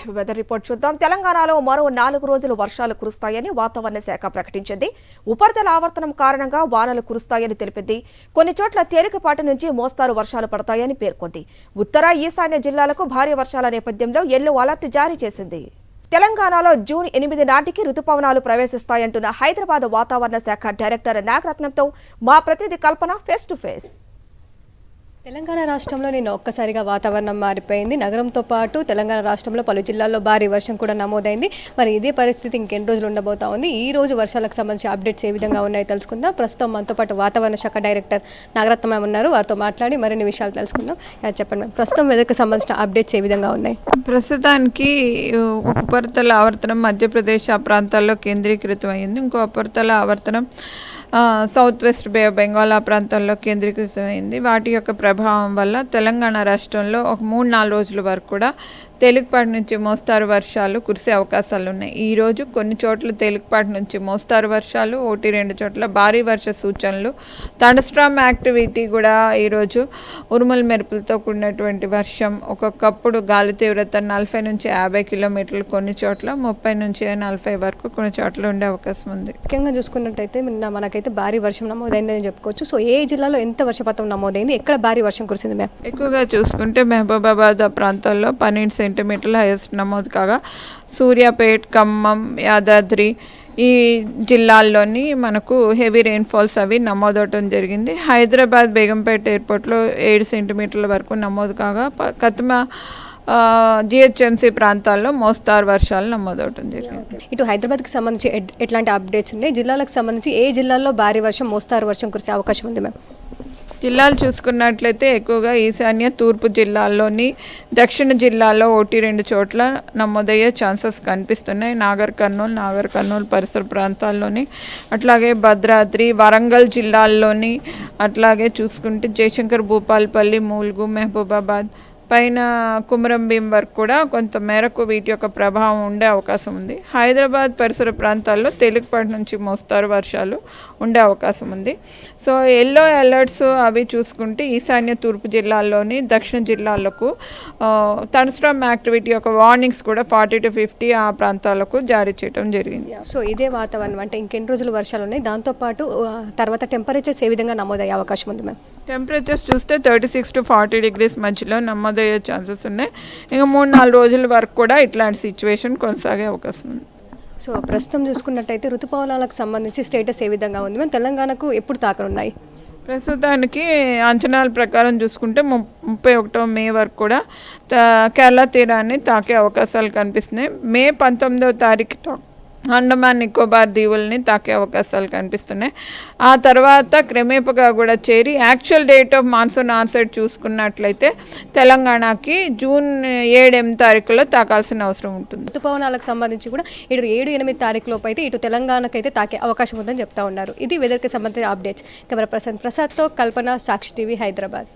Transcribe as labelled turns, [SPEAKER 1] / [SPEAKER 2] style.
[SPEAKER 1] Right weather report చూద్దాం. తెలంగాణలో మరో 4 రోజులు వర్షాలు కురుస్తాయని వాతావరణ శాఖ ప్రకటించింది. ఉపరితల ఆవర్తనం కారణంగా వానలు కురుస్తాయని తెలిపింది. కొన్ని చోట్ల తేలికపాటి నుంచి మోస్తారు వర్షాలు పడతాయని పేర్కొంది. ఉత్తర ఈశాన్య జిల్లాలకు భారీ వర్షాల నేపథ్యంలో యెల్లో అలర్ట్ జారీ చేసింది. తెలంగాణలో జూన్ 8 నాటికి రుతుపవనాలు ప్రవేశిస్తాయంటున్న హైదరాబాద్ వాతావరణ శాఖ డైరెక్టర్ నాగరత్నంతో మా ప్రతినిధి కల్పన ఫేస్ టు ఫేస్.
[SPEAKER 2] తెలంగాణ రాష్ట్రంలో నిన్న ఒక్కసారిగా వాతావరణం మారిపోయింది. నగరంతో పాటు తెలంగాణ రాష్ట్రంలో పలు జిల్లాల్లో భారీ వర్షం కూడా నమోదైంది. మరి ఇదే పరిస్థితి ఇంకెన్ని రోజులు ఉండబోతా ఉంది. ఈ రోజు వర్షాలకు సంబంధించి అప్డేట్స్ ఏ విధంగా ఉన్నాయో తెలుసుకుందాం. ప్రస్తుతం మనతో పాటు వాతావరణ శాఖ డైరెక్టర్ నాగరత్న మ్యామ్ ఉన్నారు. వారితో మాట్లాడి మరిన్ని విషయాలు తెలుసుకుందాం. చెప్పండి మ్యామ్, ప్రస్తుతం వెదర్కి సంబంధించిన అప్డేట్స్ ఏ విధంగా ఉన్నాయి?
[SPEAKER 3] ప్రస్తుతానికి ఉపరితల ఆవర్తనం మధ్యప్రదేశ్ ఆ ప్రాంతాల్లో కేంద్రీకృతం అయింది. ఇంకో ఉపరితల ఆవర్తనం south west bay of Bengal ఆ ప్రాంతాల్లో కేంద్రీకృతమైంది. వాటి యొక్క ప్రభావం వల్ల తెలంగాణ రాష్ట్రంలో ఒక 3-4 రోజుల వరకు కూడా తేలికపాటి నుంచి మోస్తారు వర్షాలు కురిసే అవకాశాలు ఉన్నాయి. ఈరోజు కొన్ని చోట్ల తేలికపాటి నుంచి మోస్తారు వర్షాలు, 1-2 చోట్ల భారీ వర్ష సూచనలు, థండర్స్టార్మ్ యాక్టివిటీ కూడా ఈరోజు ఉరుముల మెరుపులతో కూడినటువంటి వర్షం, ఒక్కొక్కప్పుడు గాలి తీవ్రత 40 నుంచి 50 కిలోమీటర్లు, కొన్ని చోట్ల 30 నుంచి 40 వరకు కొన్ని చోట్ల ఉండే అవకాశం ఉంది.
[SPEAKER 2] ముఖ్యంగా చూసుకున్నట్టయితే మనకైతే భారీ వర్షం నమోదైందని చెప్పుకోవచ్చు. సో ఏ జిల్లాలో ఎంత వర్షపాతం నమోదైంది, ఎక్కడ భారీ వర్షం కురిసింది మ్యామ్?
[SPEAKER 3] ఎక్కువగా చూసుకుంటే మహబూబాబాద్ ఆ ప్రాంతాల్లో 12 సెంటీమీటర్ల హైయెస్ట్ నమోదు కాగా, సూర్యాపేట్, ఖమ్మం, యాదాద్రి ఈ జిల్లాల్లోని మనకు హెవీ రెయిన్ఫాల్స్ అవి నమోదవటం జరిగింది. హైదరాబాద్ బేగంపేట ఎయిర్పోర్ట్లో 7 సెంటీమీటర్ల వరకు నమోదు కాగా, కత్మ జిహెచ్ఎంసీ ప్రాంతాల్లో మోస్తారు వర్షాలు నమోదవటం జరిగింది.
[SPEAKER 2] ఇటు హైదరాబాద్కి సంబంధించి ఎట్లాంటి అప్డేట్స్ ఉన్నాయి? జిల్లాలకు సంబంధించి ఏ జిల్లాల్లో భారీ వర్షం, మోస్తారు వర్షం కురిసే అవకాశం ఉంది మ్యామ్?
[SPEAKER 3] జిల్లాలు చూసుకున్నట్లయితే ఎక్కువగా ఈశాన్య తూర్పు జిల్లాల్లోని, దక్షిణ జిల్లాలో 1-2 చోట్ల నమోదయ్యే ఛాన్సెస్ కనిపిస్తున్నాయి. నాగర్ కర్నూలు పరిసర ప్రాంతాల్లోని, అట్లాగే భద్రాద్రి, వరంగల్ జిల్లాల్లోని, అట్లాగే చూసుకుంటే జయశంకర్, భూపాల్పల్లి, ములుగు, మహబూబాబాద్ పైన కుమరంభీం వరకు కూడా కొంత మేరకు వీటి యొక్క ప్రభావం ఉండే అవకాశం ఉంది. హైదరాబాద్ పరిసర ప్రాంతాల్లో తేలికపాటి నుంచి మోస్తారు వర్షాలు ఉండే అవకాశం ఉంది. సో ఎల్లో అలర్ట్స్ అవి చూసుకుంటే ఈశాన్య తూర్పు జిల్లాల్లోని, దక్షిణ జిల్లాలకు థండర్స్టార్మ్ యాక్టివిటీ యొక్క వార్నింగ్స్ కూడా 40 to 50 ఆ ప్రాంతాలకు జారీ చేయడం జరిగింది.
[SPEAKER 2] సో ఇదే వాతావరణం అంటే ఇంకెన్ని రోజులు వర్షాలు ఉన్నాయి? దాంతోపాటు తర్వాత టెంపరేచర్స్ ఏ విధంగా నమోదయ్యే అవకాశం ఉంది మ్యామ్?
[SPEAKER 3] టెంపరేచర్స్ చూస్తే 36 to 40 degrees మధ్యలో నమోదయ్యే ఛాన్సెస్ ఉన్నాయి. ఇంకా 3-4 రోజుల వరకు కూడా ఇట్లాంటి సిచ్యువేషన్ కొనసాగే అవకాశం ఉంది.
[SPEAKER 2] సో ప్రస్తుతం చూసుకున్నట్టయితే ఋతుపవనాలకు సంబంధించి స్టేటస్ ఏ విధంగా ఉంది? మేము తెలంగాణకు ఎప్పుడు తాకనున్నాయి?
[SPEAKER 3] ప్రస్తుతానికి అంచనాల ప్రకారం చూసుకుంటే 31వ మే వరకు కూడా కేరళ తీరాన్ని తాకే అవకాశాలు కనిపిస్తున్నాయి. మే 19వ తారీఖు అండమాన్ నికోబార్ దీవుల్ని తాకే అవకాశాలు కనిపిస్తున్నాయి. ఆ తర్వాత క్రమేపగా కూడా చేరి actual date of monsoon onset చూసుకున్నట్లయితే తెలంగాణకి జూన్ 7-8 తారీఖులో తాకాల్సిన అవసరం ఉంటుంది.
[SPEAKER 2] ఋతుపవనాలకు సంబంధించి కూడా ఇటు 7-8 తారీఖు లోపు అయితే ఇటు తెలంగాణకు అయితే తాకే అవకాశం ఉందని చెప్తా ఉన్నారు. ఇది వెదర్కి సంబంధించిన అప్డేట్స్. కెమెరా పర్సన్ ప్రసాద్తో కల్పన, సాక్షి టీవీ, హైదరాబాద్.